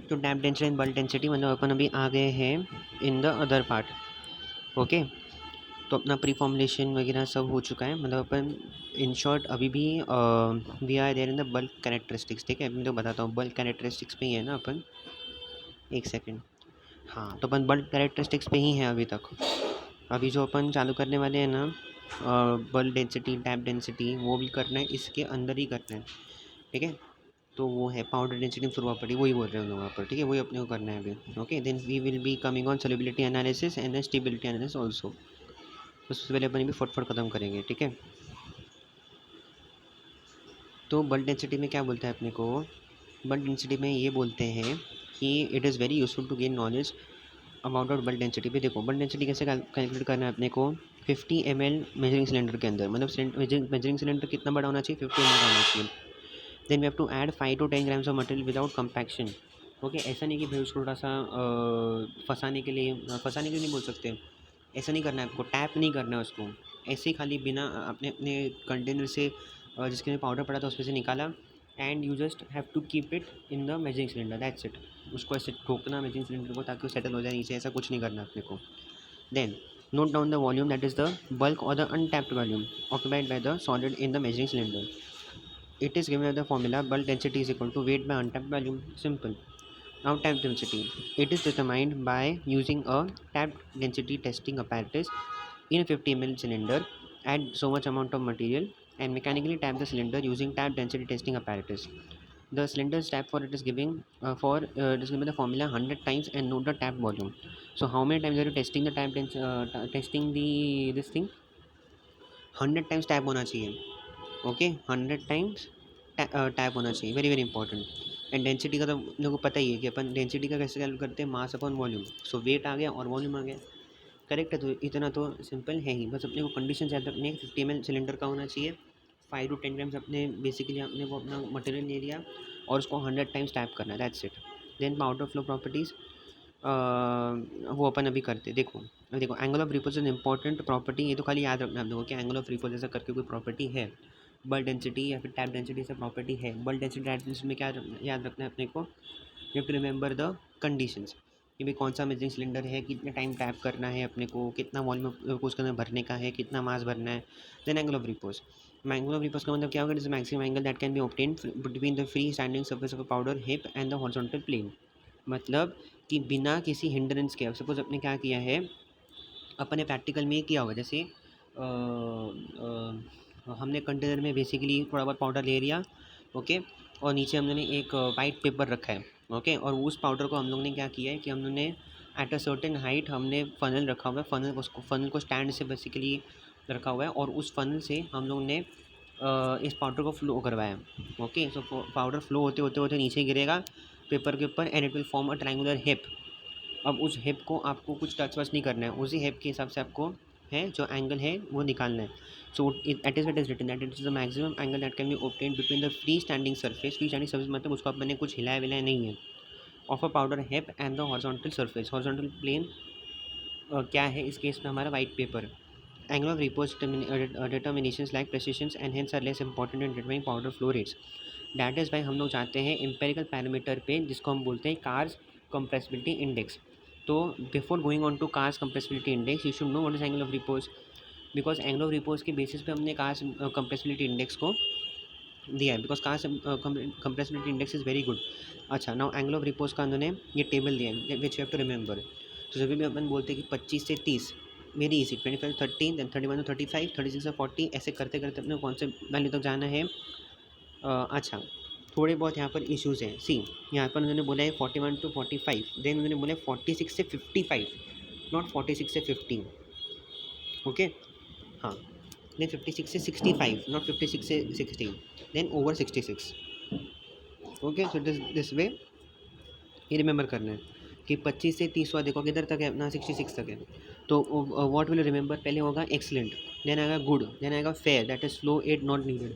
तो tap density and bulk density मतलब अपन अभी आ गए हैं in the other part. Okay, तो अपना प्री फॉर्मुलेशन वगैरह सब हो चुका है, मतलब अपन इन शॉर्ट अभी भी we are there in the bulk characteristics. ठीक है, मैं तो बताता हूँ बल्क कैरेक्टरिस्टिक्स पे ही है ना अपन। एक सेकेंड। हाँ, तो अपन बल्क कैरेक्टरिस्टिक्स पे ही हैं अभी तक। अभी जो अपन चालू करने वाले हैं ना, बल्क डेंसिटी टैप डेंसिटी, वो भी करना है, इसके अंदर ही करना है। ठीक है, तो वो है पाउडर डेंसिटी प्रॉपर्टी, वही बोल रहे हैं हम लोग वहाँ पर। ठीक है, वही अपने को करना है अभी। Okay, then we will be coming on solubility analysis and stability analysis also. तो सबसे पहले अपन भी फटफट ख़त्म करेंगे। ठीक है, तो बल्क डेंसिटी में क्या बोलता है अपने को? बल्क डेंसिटी में ये बोलते हैं कि it is very useful to gain knowledge about out bulk density. पे देखो बल्क डेंसिटी कैसे कैलकुलेट करना है अपने को। 50 ml मेजरिंग सिलेंडर के अंदर, मतलब मेजरिंग सिलेंडर कितना बड़ा होना चाहिए? 50 ml का होना चाहिए। Then we have to add 5 to 10 grams of material without compaction. Okay, ऐसा नहीं कि भाई उसको थोड़ा सा फंसाने के लिए नहीं बोल सकते। ऐसा नहीं करना है आपको, टैप नहीं करना है उसको। ऐसे ही खाली बिना अपने अपने कंटेनर से जिसके में पाउडर पड़ा था उसमें से निकाला, and you just have to keep it in the measuring cylinder, that's it. उसको ऐसे ठोकना मेजरिंग सिलेंडर को, ताकि वो सेटल हो जाए नीचे, ऐसा कुछ नहीं करना अपने को। Then note down the volume, that is the bulk और the untapped volume occupied by the solid in the measuring cylinder. It is given as the formula bulk density is equal to weight by untapped volume. Simple. Now tap density. It is determined by using a tap density testing apparatus in a 50 ml cylinder. Add so much amount of material and mechanically tap the cylinder using tap density testing apparatus. The cylinder's tap for it is giving it is given the formula 100 times and note the tap volume. So how many times are you testing the testing the this thing? 100 times tap होना चाहिए। Okay, 100 times tap होना चाहिए, very very important. And density का तो मेरे को पता ही है कि अपन डेंसिटी का कैसे कैलकुलेट करते हैं, मास अपॉन वॉल्यूम। सो वेट आ गया और वॉल्यूम आ गया, करेक्ट है। तो इतना तो सिंपल है ही, बस अपने को कंडीशन याद रखनी है। 50 ml सिलेंडर का होना चाहिए, 5 to 10 grams अपने बेसिकली अपने को अपना मटेरियल ले लिया और उसको 100 टाइम्स टैप करना है, that's it. Then powder flow properties, वो अपन अभी करते हैं। देखो देखो, angle of repose is important property, ये तो खाली याद रखना है आप लोगों को कि एंगल ऑफ रिपोज ऐसा करके कोई प्रॉपर्टी है। बल्क डेंसिटी या फिर टैप डेंसिटी से प्रॉपर्टी है। बल्क डेंसिटी टैप डेंसिटी में क्या याद रखना है अपने को? You have to remember the conditions कि भाई कौन सा मेजरिंग सिलेंडर है, कितने टाइम टैप करना है अपने को, कितना वॉल्यूम को उसके अंदर भरने का है, कितना मास भरना है। Then angle of repose. Angle of repose का मतलब क्या होगा? It is maximum angle that can be obtain between the free standing surface of a powder heap and the horizontal plane. मतलब कि बिना किसी हिंड्रेंस के, अब सपोज अपने क्या किया है, अपने प्रैक्टिकल में ये किया होगा, जैसे हमने कंटेनर में बेसिकली थोड़ा बहुत पाउडर ले लिया। ओके, और नीचे हमने एक वाइट पेपर रखा है। ओके, और उस पाउडर को हम लोग ने क्या किया है कि हम लोग ने एट अ सर्टेन हाइट हमने फ़नल रखा हुआ है, फ़नल को स्टैंड से बेसिकली रखा हुआ है, और उस फ़नल से हम लोग ने इस पाउडर को फ्लो करवाया। ओके, सो पाउडर फ्लो होते होते होते नीचे गिरेगा पेपर के ऊपर, and it will form a triangular hip. अब उस हिप को आपको कुछ टच वच नहीं करना है, उसी हिप के हिसाब से आपको है जो एंगल है वो निकालना है। So it is written that it is the maximum angle that can be obtained between the free standing surface. Free standing surface मतलब उसको मैंने कुछ हिलाया विलाया नहीं है, of a powder heap and the horizontal surface. Horizontal plane क्या है इस केस में? हमारा white paper. Angle of repose determinations like precisions and hence are less important in determining powder flow rates. That is why हम लोग जाते हैं empirical parameter पे, जिसको हम बोलते हैं कार्स कंप्रेसिबिलिटी इंडेक्स। तो before going on to Carr's compressibility index, you should know what is angle of repose, because angle of repose के बेसिस पे हमने कार्स कंप्रेसिबिलिटी इंडेक्स को दिया है, because Carr's compressibility index is very good. अच्छा, now angle of repose का उन्होंने ये टेबल दिया है which you have to remember. तो जब भी अपन बोलते हैं कि 25 से 30, very easy, 25 to 30, then 31 to 35, 36 से 40, ऐसे करते करते अपने कौन से वैल्यू तक जाना है। अच्छा, थोड़े बहुत यहाँ पर इश्यूज़ हैं। सी, यहाँ पर उन्होंने बोला है 41 to 45, देन उन्होंने बोला है 46 से 55, नॉट 46 से 15। ओके, हाँ, देन 56 से 65, नॉट 56 से 16, then over 66। Okay, so this way ये रिमेंबर करना है कि 25 से 30 देखो किधर तक है अपना, 66 तक है। तो व्हाट विल रिमेंबर? पहले होगा एक्सलेंट, देन आएगा गुड, देन आएगा fair, that is flow aid not needed.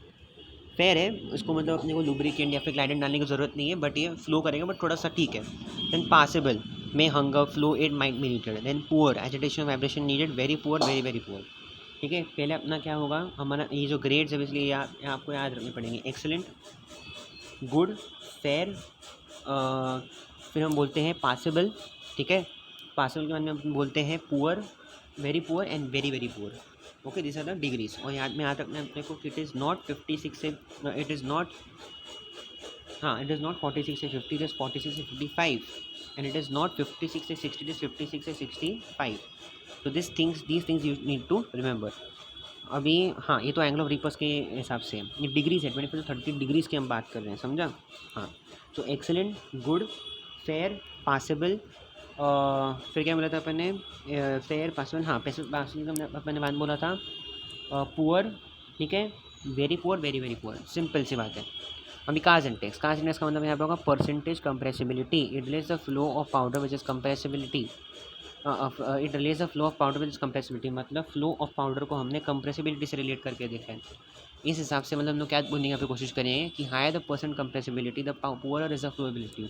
Fair है, उसको मतलब अपने को लुब्रिकेंट या फिर ग्लाइडेंट डालने की ज़रूरत नहीं है, बट ये फ्लो करेगा बट थोड़ा सा ठीक है। Then passable may hunger flow aid might be needed. Then poor, agitation vibration needed, very poor, very very poor. ठीक है, पहले अपना क्या होगा, हमारा ये जो ग्रेड्स है इसलिए आपको याद रखने पड़ेंगे। एक्सलेंट, गुड, फेयर, फिर हम बोलते हैं पासिबल, ठीक है। पासिबल के बाद में हम बोलते हैं poor, very poor and very very poor. Okay, this are the degrees. और याद रखना है अपने को कि इट इज़ नॉट 56 से, इट इज़ नॉट, हाँ इट इज़ नॉट 46 से 50, इट इज़ 46 से 55 एंड इट इज़ नॉट 56 से 60, इट इज़ 56 से 65। तो these things you need to remember. अभी हाँ, ये तो एंगल ऑफ रिपर्स के हिसाब से ये डिग्रीज है, 24 से 30 डिग्रीज की हम बात कर रहे हैं, समझा। हाँ, तो एक्सेलेंट, गुड, फेयर, पासिबल, फिर क्या बोला था अपन ने, फेयर, पासिबल, हाँ पासिबल अपन ने बात बोला था, पुअर, ठीक है, very poor, very very poor, simple सी बात है। अभी काज इंडेक्स का मतलब यहाँ पे होगा percentage compressibility, it relates the flow of powder which is compressibility, it relates the flow of powder which is compressibility, मतलब फ्लो ऑफ पाउडर को हमने कंप्रेसिबिलिटी से रिलेट करके देखा है। इस हिसाब से मतलब हम लोग क्या बोलने की कोशिश करेंगे कि higher the percent compressibility the poorer is the flowability.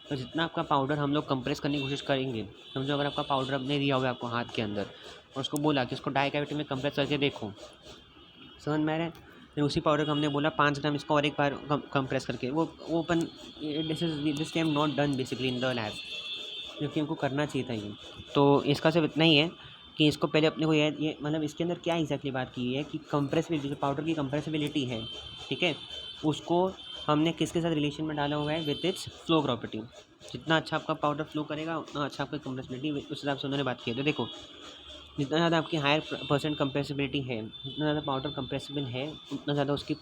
तो जितना आपका पाउडर हम लोग कंप्रेस करने की कोशिश करेंगे, समझो अगर आपका पाउडर अपने दिया हुआ है आपको हाथ के अंदर और उसको बोला कि उसको डाई कैविटी में कंप्रेस करके देखो, समझ में आ रहा है। फिर उसी पाउडर को हमने बोला 5 ग्राम इसको और एक बार कंप्रेस करके, वो अपन, this time not done basically in the lab, क्योंकि हमको करना चाहिए था ये। तो इसका सिर्फ इतना ही है कि इसको पहले अपने को ये मतलब इसके अंदर क्या एग्जैक्टली बात की है कि कंप्रेसिबिलिटी, जो पाउडर की कंप्रेसिबिलिटी है, ठीक है, उसको हमने किसके साथ रिलेशन में डाला हुआ है, विथ इट्स फ्लो प्रॉपर्टी। जितना अच्छा आपका पाउडर फ्लो करेगा उतना अच्छा आपकी कंप्रेसिबिलिटी, उस हिसाब से उन्होंने बात की है। तो देखो, जितना ज़्यादा आपकी हायर परसेंट कंप्रेसिबिलिटी है, जितना ज़्यादा पाउडर कंप्रेसिबल है, उतना ज़्यादा उसकी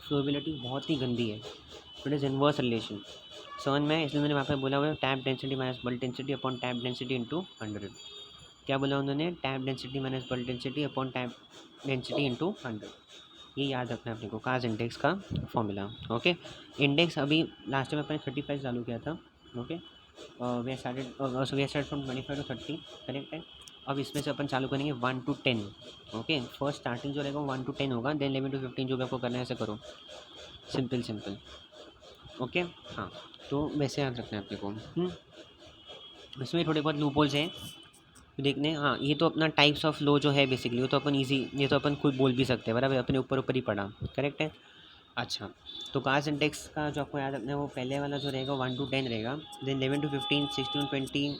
फ्लोबिलिटी बहुत ही गंदी है। इट इज़ इनवर्स रिलेशन, समझ में। इसलिए मैंने वहाँ पे बोला हुआ है tap density minus bulk density upon tap density into 100। क्या बोला उन्होंने, tap density minus bulk density upon tap density into 100। ये याद रखना है अपने को, काज इंडेक्स का फॉर्मूला। ओके, इंडेक्स अभी लास्ट टाइम अपने 35 चालू किया था। Okay, we started from 25 to 30, correct है। अब इसमें से अपन चालू करेंगे 1 to 10। ओके, फर्स्ट स्टार्टिंग जो रहेगा वो 1 to 10 होगा, देन 11 to 15 जो भी आपको करना है ऐसे करो, सिंपल। ओके, हाँ, तो वैसे याद रखना है अपने को। इसमें थोड़े बहुत लूप होल्स हैं देखने। हाँ, ये तो अपना टाइप्स ऑफ लो जो है बेसिकली, वो तो अपन ईजी, ये तो अपन खुद बोल भी सकते हैं, बराबर, अपने ऊपर ही पढ़ा, करेक्ट है। अच्छा, तो काज इंडेक्स का जो आपको याद रखना है वो पहले वाला जो रहेगा 1 to 10 रहेगा, then 11 to 15, 16 to 20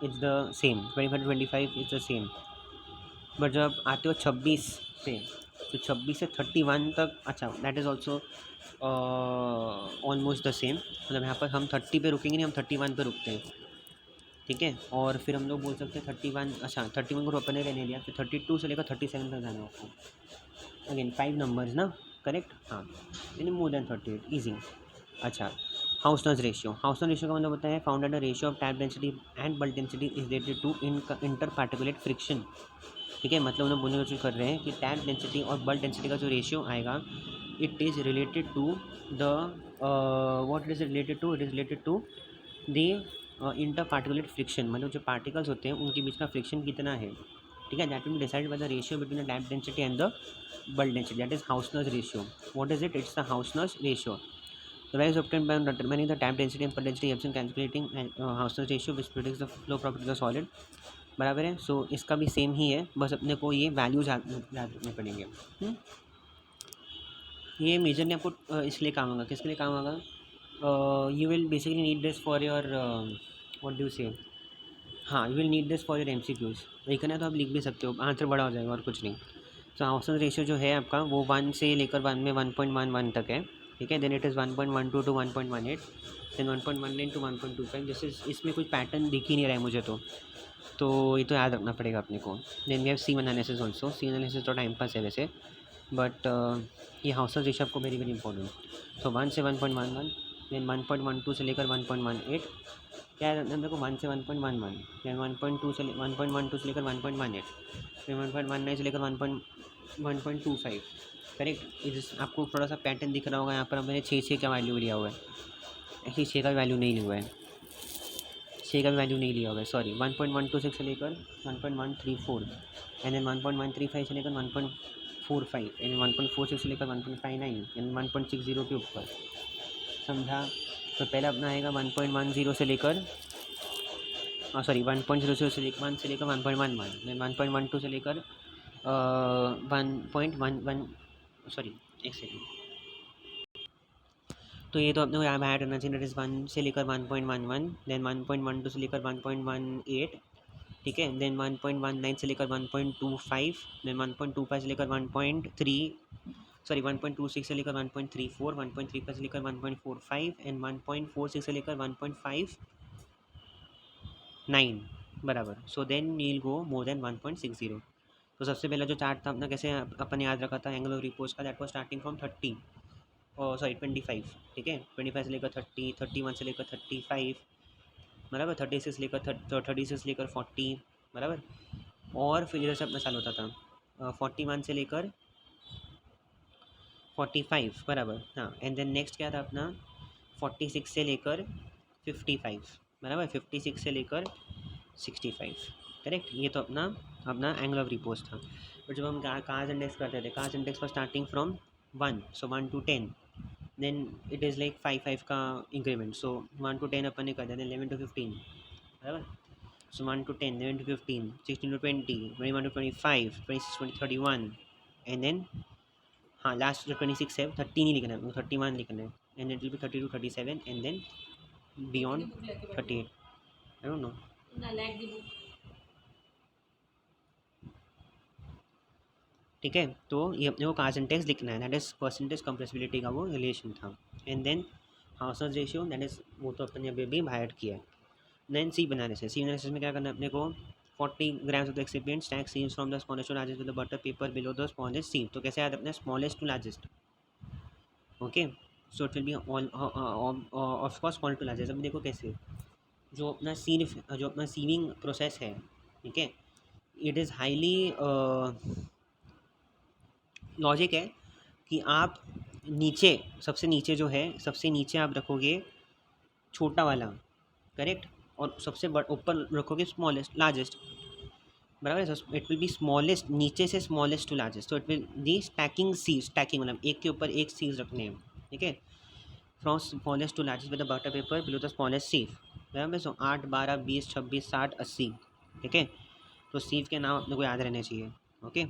it's the same, 25 to 25 it's the same. But जब आप आते हो 26 से, तो 26 से 31 तक, अच्छा that is also almost the same. मतलब यहाँ पर हम 30 पे रुकेंगे नहीं, हम 31 पे रुकते हैं, ठीक है। और फिर हम लोग बोल सकते हैं 31, अच्छा 31 को अपन ने रहने दिया, फिर 32 से लेकर 37 तक जाना आपको, अगेन 5 नंबर्स ना, करेक्ट, हाँ, यानी मोर देन 38, ईजी। अच्छा, हाउसनर्स रेशियो का मतलब होता है found the ratio of tap density and bulk density is related to inter particulate friction, ठीक है। मतलब उन्हें बोलने की कोशिश कर रहे हैं कि टैप डेंसिटी और बल्क डेंसिटी का जो रेशियो आएगा, it is related to the what it is related to the inter particulate friction, मतलब जो पार्टिकल्स होते हैं उनके बीच का फ्रिक्शन कितना है, ठीक है। That will decide by the ratio between the tap density and the bulk density, that is Hausner's ratio. What is it, it's the Hausner's ratio. The value is obtained by determining the tap density and bud density helps in calculating Hausner's ratio which predicts the flow property of the solid, बराबर है। सो इसका भी same ही है, बस अपने को ये values याद रखने पड़ेंगे। ये मेजरली आपको इसलिए काम होगा, किसके लिए काम होगा, you will basically need this for your what do से, हाँ you will need this for your MCQs। लिखना है तो आप लिख भी सकते हो, आंसर बड़ा हो जाएगा और कुछ नहीं। तो हाउसनर्स रेशियो जो है आपका वो 1 से लेकर 1 में 1.11 तक है, ठीक है। Then it is 1.12 to 1.18, then 1.19 to 1.25। जैसे इसमें कोई पैटर्न दिख ही नहीं रहा है मुझे, तो ये तो याद रखना पड़ेगा अपने को। Then we have C analysis also, C analysis तो टाइम पास है वैसे, बट ये हाउसनर्स रेशियो आपको वेरी वेरी इंपॉर्टेंट। तो 1 से 1.11, देन 1.12 से लेकर 1.18, क्या है अंदर को 1 से 1.11, देन 1.12 से लेकर 1.18, फिर 1.19 से लेकर 1.25, करेक्ट। इस आपको थोड़ा सा पैटर्न दिख रहा होगा यहाँ पर, मैंने 6 का वैल्यू लिया हुआ है, एक्चुअली 6 का वैल्यू नहीं लिया हुआ है, 6 का वैल्यू नहीं लिया हुआ है, सॉरी। 1.126 से लेकर 1.134, एंड देन 1.135 से लेकर 1.45, एंड 1.46 से लेकर 1.59, एंड 1.60 के ऊपर, समझा। तो पहला अपना आएगा 1.10 से लेकर, सॉरी 1.00 से लेकर 1 से लेकर 1.11, देन 1.12 से लेकर 1.11, सॉरी एक सेकेंड। तो ये तो अपने को यहाँ ऐड करना चाहिए, दैट इज़ 1 से लेकर 1.11, देन 1.12 से लेकर 1.18, ठीक है, देन 1.19 से लेकर 1.25, देन 1.25 से लेकर 1.26 से लेकर 1.34, 1.35 से लेकर 1.45 एंड 1.46 से लेकर 1.59 बराबर। सो देन वील गो मोर देन 1.60। तो सबसे पहला जो चार्ट था अपना, कैसे अपन ने याद रखा था एंगल ऑफ रिपोज का, दैट वाज स्टार्टिंग फ्रॉम 30 और सॉरी 25, ठीक है, 25 से लेकर 30, 31 से लेकर 35 बराबर, 36 से लेकर 36 से लेकर 40 बराबर, और फिर इधर से अपना चालू होता था 41 से लेकर 45 बराबर, हाँ, एंड देन नेक्स्ट क्या था अपना 46 से लेकर 55 बराबर, 56 से लेकर 65, करेक्ट। ये तो अपना अपना एंगल ऑफ रिपोज था। बट जब हम कार्स इंडेक्स करते थे, Carr's index for starting from 1, so 1 to 10, then it is like 5 का इंक्रीमेंट, सो 1 to 10 अपन ने कर दिया, 11 to 15 बराबर, सो 1 to 10, 11 to 15, 16 to 20, 21 to 25, 26 to 31, and then हाँ लास्ट जो 26 है 30 नहीं लिखना है, 31 लिखना है, and it will be 30 to 37 and then beyond 38, I don't know. ठीक है, तो ये अपने को कार्स इंडेक्स लिखना है, दैट इज परसेंटेज कंप्रेसिबिलिटी का वो रिलेशन था, and then Hausner's ratio, that is वो तो अपने अभी भी बाहर किया है। Then sieve analysis, sieve analysis में क्या करना है अपने को, 40 grams of the excipient stack seams from the smallest to largest with the butter paper below the smallest seam। तो कैसे याद अपने smallest to largest, okay, so it will be all of course small to largest. अब देखो कैसे जो अपना जो अपना सीविंग प्रोसेस है, ठीक है, इट इज़ हाईली लॉजिक है कि आप नीचे सबसे नीचे जो है सबसे नीचे आप रखोगे छोटा वाला, करेक्ट, और सबसे ऊपर रखोगे स्मॉलेस्ट लार्जेस्ट बराबर है। इट विल बी स्मॉलेस्ट नीचे से स्मॉलेस्ट टू लार्जेस्ट, तो it will the stacking sieves, stacking मतलब एक के ऊपर एक सीज रखने हैं, ठीक है, from smallest to largest with the butter paper below the smallest sieve बराबर। सो 8, 12, 20, 26, 60, 80, ठीक है, तो सीव के नाम अपने को याद रहने चाहिए, ओके।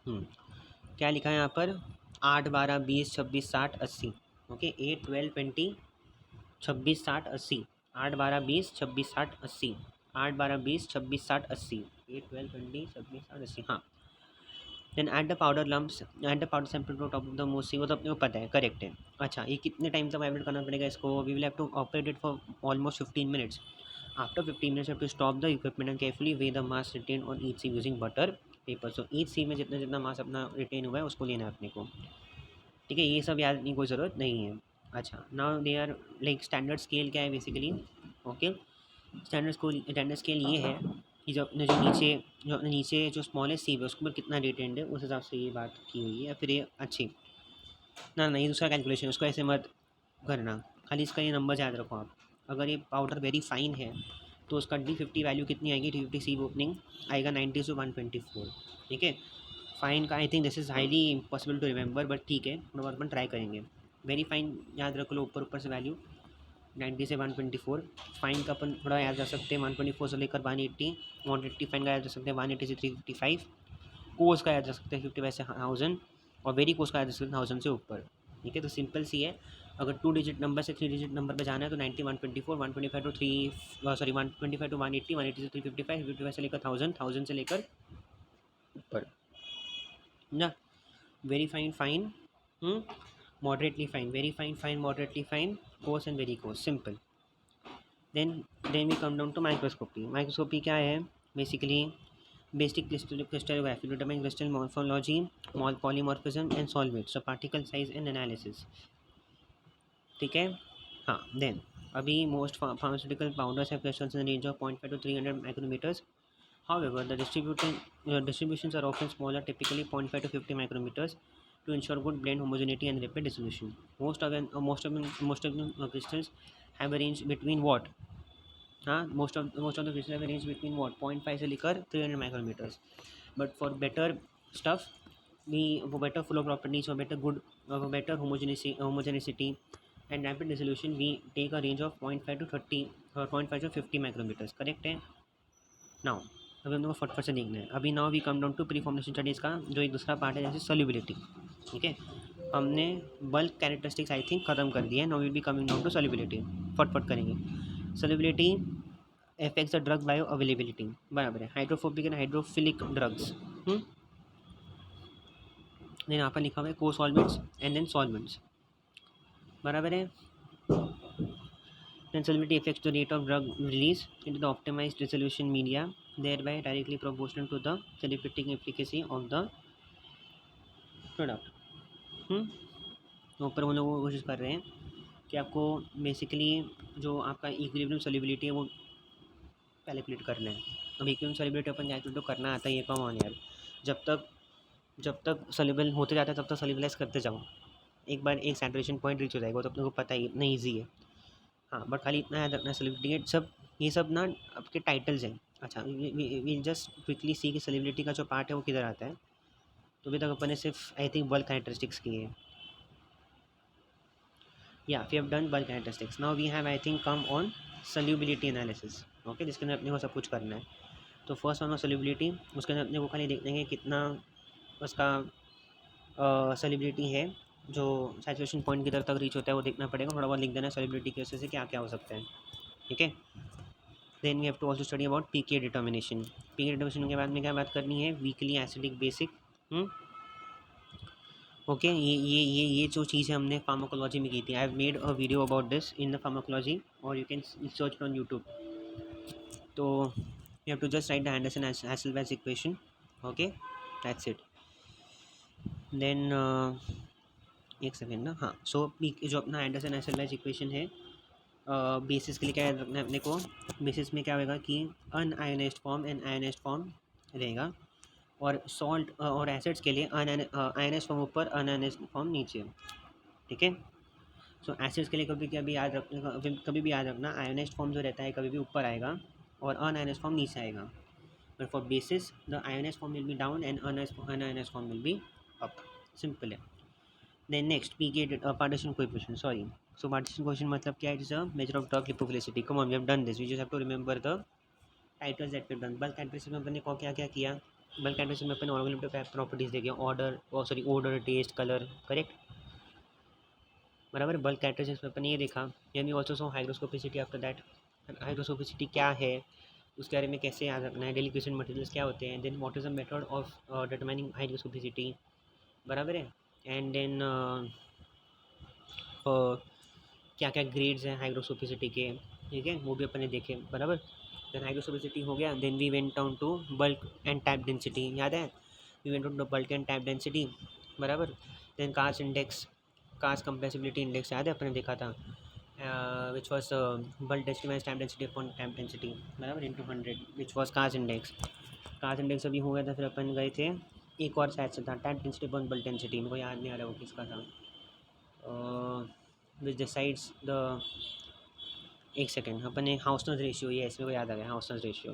क्या लिखा है यहाँ पर, 8, 12, 20, 26, 60, 80, ओके, 8, 12, 20, 26, 60, 80, 8, 12, 20, 26, 60, 80, 8, 12, 20, 26, 60, 80, 8, 12, 20, 26, 60, 80, हाँ। Then add the powder lumps, add the powder sample to top of the मोसी, वो तो अपने को पता है, करेक्ट है। अच्छा, ये कितने टाइम तक वाइब्रेट करना पड़ेगा इसको, we will have to operate it for almost 15 minutes. After 15 minutes have to stop the equipment and carefully weigh the mass retained on each sieve using butter paper. So each sieve में जितना जितना मास अपना retain हुआ है उसको लेना है अपने को, ठीक है, ये सब याद करने की कोई ज़रूरत नहीं है। अच्छा, now they are like standard scale क्या है बेसिकली, ओके, स्टैंडर्ड स्केल ये है कि जो अपने नीचे जो स्मॉलेस्ट सीव है उसके ऊपर कितना रिटेंड है, उस हिसाब से ये बात की हुई है। या फिर ये अच्छी ना ये दूसरा कैलकुलेशन, उसको ऐसे मत करना, खाली इसका ये नंबर याद रखो आप। अगर ये पाउडर वेरी फाइन है तो उसका D50 वैल्यू कितनी आएगी, D50 सीव ओपनिंग आएगा 90 से 124, ठीक है। फाइन का I think this is highly impossible to remember, but ठीक है, थोड़ा बहुत अपन ट्राई करेंगे। वेरी फाइन याद रख लो, ऊपर से वैल्यू 90 से 124। फाइन का अपन थोड़ा याद रख सकते हैं, 124 से लेकर 180, 180 फाइन का याद रख सकते हैं, 180 से 355, कोर्स का याद रख सकते हैं 55 से 1000, और वेरी कोर्स का याद रख सकते हैं 1000 से ऊपर, ठीक है। तो सिंपल सी है, अगर 2 डिजिट नंबर से 3 डिजिट नंबर पे जाना है तो 90, 124, 125 टू 125 टू 180, 180 से 355, 55 से लेकर 1000, 1000 से लेकर ऊपर ना। Very fine fine, moderately fine, very fine fine, moderately fine, coarse and very coarse, simple। then we come down to microscopy। microscopy क्या है basically, basic crystallography to determine crystal morphology, polymorphism and solvent, so particle size and analysis, ठीक है, हाँ। then अभी most pharmaceutical powders have crystals in the range of 0.5 to 300 micrometers। However, the distributions are often smaller, typically 0.5 to 50 micrometers, to ensure good blend homogeneity and rapid dissolution. Most of the crystals have a range between what? Most of the crystals have a range between what? 0.5 से लेकर 300 micrometers. But for better stuff, for better flow properties, for better homogeneity and rapid dissolution, we take a range of 0.5 to 30 or 0.5 to 50 micrometers. Correct है? Now अभी हम लोग को फटफट से देखना है। अभी now we come down to pre formulation studies का जो एक दूसरा पार्ट है, जैसे सोल्यूबिलिटी, ठीक है। हमने बल्क कैरेक्टरिस्टिक्स आई थिंक ख़त्म कर दिया है. Now will be coming down to solubility. फटफट करेंगे. Solubility affects the drug bioavailability. बराबर है. Hydrophobic and hydrophilic drugs. Then यहाँ पर लिखा हुआ है को सॉल्वेंट्स एंड देन सॉल्वेंट्स. बराबर है. Then solubility affects the rate of drug release into the optimized resolution media, thereby directly proportional to the therapeutic efficacy of the product. तो ऊपर वो लोग कोशिश कर रहे हैं कि आपको बेसिकली जो आपका इक्विलिब्रियम सॉल्युबिलिटी है वो कैलकुलेट करना है. अब इक्विलिब्रियम सॉल्युबिलिटी अपन कैलकुलेट तो करना आता है, ये कम ऑन यार. जब तक सॉल्युबल होते जाता है तब तक सॉल्युबलाइज करते जाओ. एक बार एक सैचुरेशन पॉइंट रीच हो जाएगा तो अपने को पता ही इतना ईजी है. हाँ, बट खाली इतना याद रखना सॉल्युबिलिटी ये सब ना आपके टाइटल्स हैं. अच्छा, वी जस्ट क्विकली सी कि सॉल्युबिलिटी का जो पार्ट है वो किधर आता है. तो अभी तक अपन ने सिर्फ आई थिंक बल्क कैरेक्टरिस्टिक्स किए हैं. या we have done bulk characteristics. Now we have I think come on solubility analysis. Okay, जिसके अंदर अपने को सब कुछ करना है. तो फर्स्ट वन सॉल्युबिलिटी, उसके अंदर अपने को खाली देख लेंगे कितना उसका सॉल्युबिलिटी है जो सैचुरेशन पॉइंट की तरफ तक रीच होता है वो देखना पड़ेगा. थोड़ा बहुत लिख देना सॉल्युबिलिटी की वजह से क्या क्या हो सकता है. ठीक है. Then we have to also study about PK determination. PK determination के बाद में क्या बात करनी है, वीकली एसिडिक बेसिक. ओके, ये जो चीज़ है हमने फार्माकोलॉजी में की थी. I have made a video about this in the pharmacology और you can search on YouTube. तो you have to just write the Henderson Hasselbalch equation. Okay, that's it. Then एक सेकेंड ना. हाँ, सो जो अपना एंडरसन हैसेलबैच इक्वेशन है, basis के लिए क्या रखना है अपने को. बेसिस में क्या होगा कि unionised form and ionised form रहेगा और सॉल्ट और एसिड्स के लिए आयोनाइज्ड फॉर्म ऊपर, अनआयोनाइज्ड फॉर्म नीचे. ठीक है. सो एसिड्स के लिए कभी भी याद रखना आयोनाइज्ड फॉर्म जो रहता है कभी भी ऊपर आएगा और अनआयोनाइज्ड फॉर्म नीचे आएगा. But for basis the ionised form will be down and unionised form will be up. Simple है. Then next, PK partition coefficient. Sorry. So partition coefficient मतलब क्या है? It is a measure of drug lipophilicity. Come on, we have done this. We just have to remember the titles that we have done. Bulk characteristic में अपने को क्या क्या किया? Bulk characteristic में अपने organoleptic properties देखे. odor, taste, color. Correct? बराबर. Bulk characteristics में अपने ये देखा. Then we also saw hygroscopicity after that. Hygroscopicity क्या है? उसके बारे में कैसे याद रखना है. Deliquescent materials क्या होते हैं? Then what is the method of determining hygroscopicity? बराबर है. एंड देन क्या क्या ग्रेड्स हैं हाइग्रोस्कोपिसिटी के. ठीक है, वो भी अपन ने देखे. बराबर. देन हाइग्रोस्कोपिसिटी हो गया. Then we went down to bulk and tap density. याद है, we went down to bulk and tap density. बराबर. Then Carr's index, Carr's compressibility index याद है अपन ने देखा था, which was bulk density minus tap density upon tap density. बराबर. Into 100 which was Carr's index. Carr's index अभी हो गया था. फिर अपन गए थे एक और शायद से था tap density upon bulk density. मेरे को याद नहीं आ रहा वो किसका था. विच डिसाइड्स द, एक सेकेंड, अपन ने हाउसनर्स रेशियो, ये इसमें को याद आ गया हाउसनर्स रेशियो.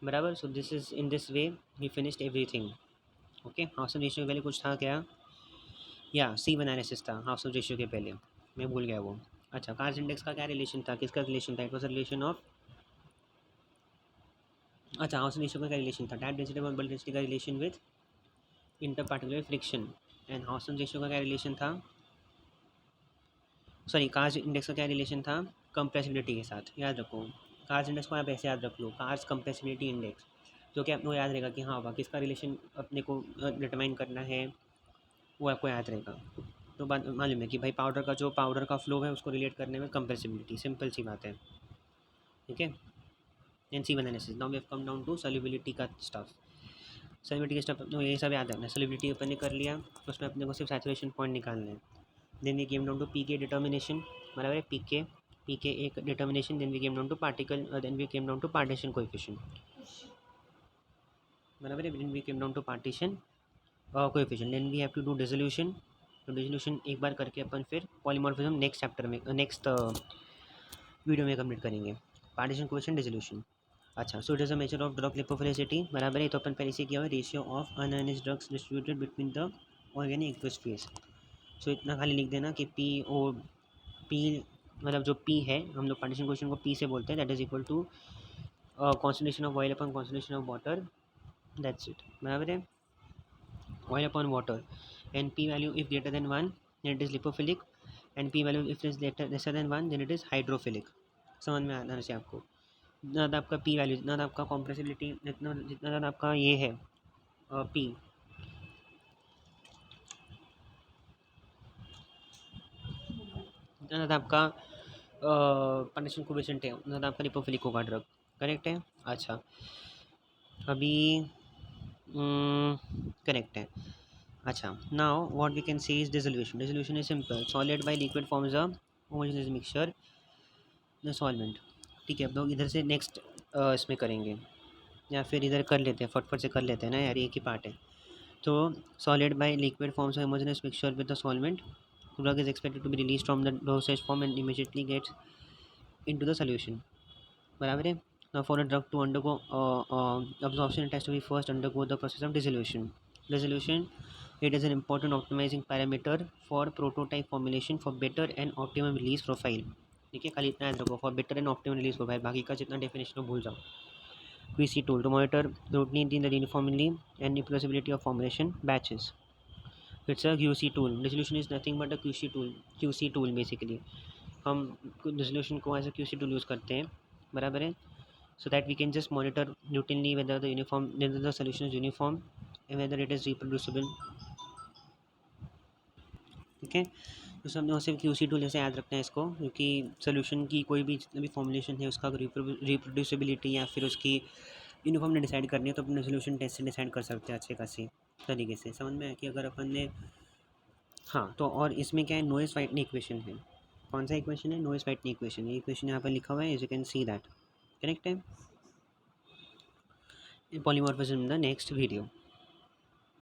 बराबर. So this is in this way we finished everything. Okay, Hausner's ratio के पहले कुछ था क्या, या सी एनालिसिस था हाउसनर्स रेशियो के पहले, मैं भूल गया वो. अच्छा, कार्स इंडेक्स का क्या रिलेशन था, किसका रिलेशन था? इट वॉज रिलेशन ऑफ, अच्छा, हाउसनर्स रेशियो का क्या रिलेशन था? टैप डेंसिटी और बल्क डेंसिटी का relation with inter particular friction. And Hausner's ratio का क्या रिलेशन था, सॉरी, कार्स इंडेक्स का क्या रिलेशन था? कंप्रेसिबिलिटी के साथ. याद रखो, कार्स इंडेक्स को आप ऐसे याद रख लो, कार्स कंप्रेसिबिलिटी इंडेक्स, जो कि आपको याद रहेगा कि हाँ वाह किसका रिलेशन अपने को डिटरमाइन करना है, वो आपको याद रहेगा. तो बात मालूम है कि भाई पाउडर का फ्लो है उसको रिलेट करने में कंप्रेसिबिलिटी. सिंपल सी बात है. ठीक है. N C analysis. Now we have come down to solubility का स्टफ. सॉल्युबिलिटी का स्टफ अपने को ये सब याद रखना है. सॉल्युबिलिटी अपन ने कर लिया, उसमें अपने को सिर्फ सैचुरेशन पॉइंट निकालना है. Then we came down to pKa determination. बराबर है. PKa determination. Then we came down to particle, then we came down to partition coefficient. बराबर है. Then we came down to partition coefficient. Then we have to do dissolution. तो dissolution एक बार करके अपन फिर पॉलीमॉर्फिज्म नेक्स्ट चैप्टर में, next video में कंप्लीट करेंगे. Partition coefficient, dissolution. अच्छा, so it is a measure of drug lipophilicity. बराबर है. तो अपन पहले से किया हुआ ratio of unionized drugs distributed between the organic aqueous phase. So इतना खाली लिख देना कि पी मतलब जो पी है, हम लोग पार्टीशन क्वेश्चन को पी से बोलते हैं, that is equal to concentration of oil upon concentration of water. That's it. बराबर है. Oil upon water and P value if greater than 1 then it is lipophilic, and P value if is lesser than 1 then it is hydrophilic. समझ में आना से आपको, जितना ज़्यादा आपका पी वैल्यू, जितना ज़्यादा आपका कॉम्प्रेसिबिलिटी, जितना जितना ज़्यादा आपका ये है पी, जितना ज़्यादा आपका कंडक्शन कोएफिशिएंट है उतना ज़्यादा आपका लिपोफिलिक होगा ड्रग। करेक्ट है। अच्छा, अभी करेक्ट है। अच्छा, now what we can say is dissolution. Dissolution is simple, solid by liquid forms a homogeneous mixture the solvent. ठीक है, अब लोग इधर से नेक्स्ट इसमें करेंगे, या फिर इधर कर लेते हैं, फटफट से कर लेते हैं ना यार, एक ही पार्ट है। तो solid by liquid forms homogeneous mixture with the solvent, drug is expected to be released from the dosage form and immediately gets into the solution। बराबर है। Now for a drug to undergo absorption, it has to be first undergo the process of dissolution। Dissolution, it is an important optimizing parameter for prototype formulation for better and optimum release profile। ठीक है, खाली इतना याद रखो, for better and optimum release profile, बाकी का जितना definition हो भूल जाओ। QC tool to monitor routine in the uniformly and reproducibility of formulation batches। It's a QC tool। Dissolution is nothing but a QC tool। QC tool basically हम dissolution को as a QC tool use करते हैं, बराबर है। so that we can just monitor routinely whether the solution is uniform and whether it is reproducible। ठीक है, तो सब यहाँ से QC टूल ऐसे याद रखना है इसको, क्योंकि सोल्यूशन की कोई भी जितना भी फॉर्मुलेशन है उसका रिप्रोड्यूसिबिलिटी या फिर उसकी यूनिफॉर्म ने डिसाइड करनी है तो अपने सोल्यूशन टेस्ट से डिसाइड कर सकते हैं अच्छे खासी तरीके से। समझ में आया कि अगर अपन ने, हाँ, तो और इसमें क्या है, नोइस वाइटनी इक्वेशन है। कौन सा इक्वेशन है? Noyes Whitney equation. ये इक्वेशन यहाँ पर लिखा हुआ है, as you can see that. Correct है। Polymorphism in the next video.